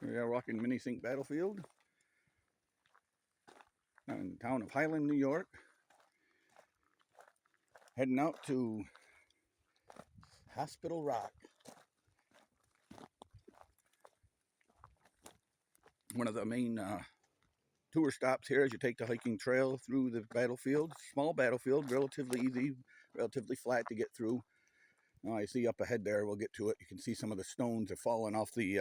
We are walking Minisink battlefield in the town of Highland, New York. Heading out to Hospital Rock. One of the main tour stops here as you take the hiking trail through the battlefield. Small battlefield, relatively easy, relatively flat to get through. Now I see up ahead there, we'll get to it. You can see some of the stones have fallen off the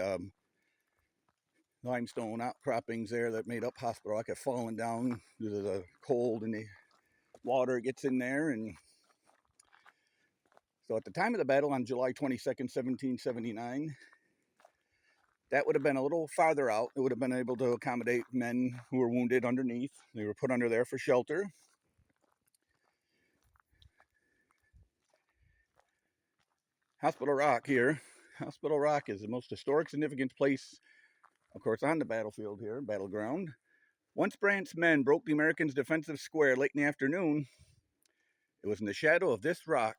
limestone outcroppings there that made up Hospital Rock have fallen down due to the cold and the water gets in there. And so at the time of the battle on July 22nd, 1779, that would have been a little farther out. It would have been able to accommodate men who were wounded underneath. They were put under there for shelter. Hospital Rock here. Hospital Rock is the most historic, significant place, of course, on the battlefield here, Battleground. Once Brandt's men broke the Americans' defensive square late in the afternoon, it was in the shadow of this rock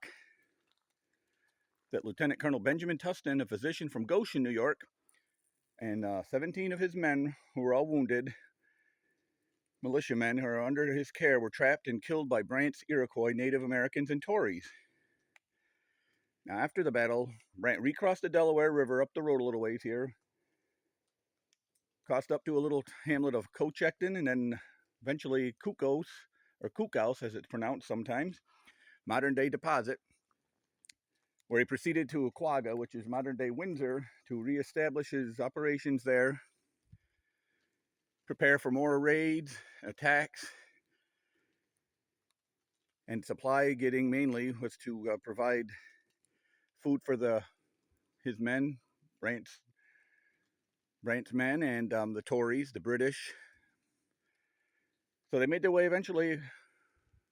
that Lieutenant Colonel Benjamin Tustin, a physician from Goshen, New York, and 17 of his men, who were all wounded, militiamen who are under his care, were trapped and killed by Brandt's Iroquois, Native Americans, and Tories. Now, after the battle, Brandt recrossed the Delaware River up the road a little ways here, crossed up to a little hamlet of Cochecton, and then eventually Kukos, or Kukos as it's pronounced sometimes, modern-day Deposit, where he proceeded to Aquaga, which is modern-day Windsor, to reestablish his operations there, prepare for more raids, attacks, and supply getting mainly was to provide food for his men, Brandt's men, and the Tories, the British. So they made their way eventually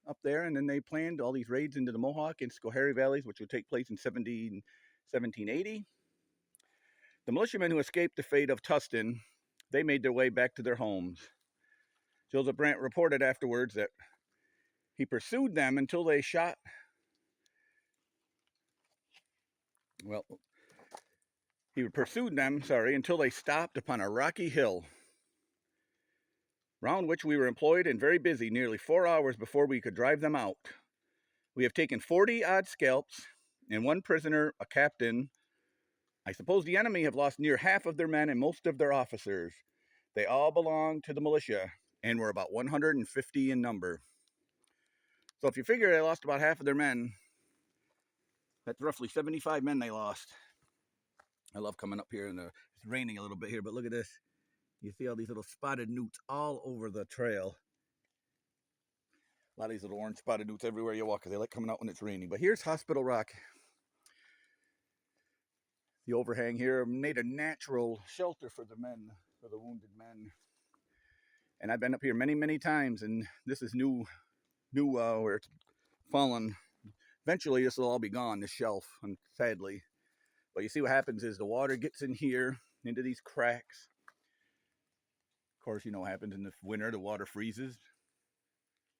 up there, and then they planned all these raids into the Mohawk and Schoharie valleys, which would take place in 1780. The militiamen who escaped the fate of Tustin, they made their way back to their homes. Joseph Brandt reported afterwards that he pursued them until they until they stopped upon a rocky hill, round which we were employed and very busy nearly 4 hours before we could drive them out. We have taken 40-odd scalps and one prisoner, a captain. I suppose the enemy have lost near half of their men and most of their officers. They all belonged to the militia and were about 150 in number. So if you figure they lost about half of their men, that's roughly 75 men they lost. I love coming up here, and it's raining a little bit here, but look at this. You see all these little spotted newts all over the trail. A lot of these little orange spotted newts everywhere you walk, because they like coming out when it's raining. But here's Hospital Rock. The overhang here made a natural shelter for the men, for the wounded men. And I've been up here many, many times, and this is new where it's fallen. Eventually, this will all be gone, this shelf, sadly. But you see what happens is the water gets in here, into these cracks. Of course, you know what happens in the winter. The water freezes.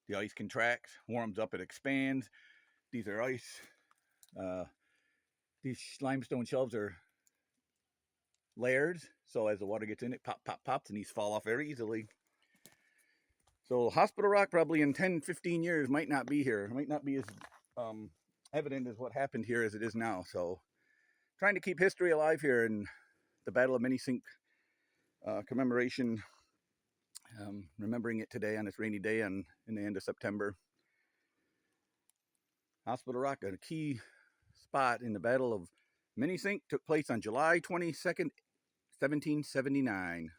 The ice contracts, warms up, it expands. These are ice. These limestone shelves are layered, so as the water gets in it, pops, and these fall off very easily. So Hospital Rock probably in 10, 15 years might not be here. It might not be as evident as what happened here as it is now. So trying to keep history alive here in the Battle of Minisink commemoration, remembering it today on this rainy day in the end of September. Hospital Rock, a key spot in the Battle of Minisink, took place on July 22nd, 1779.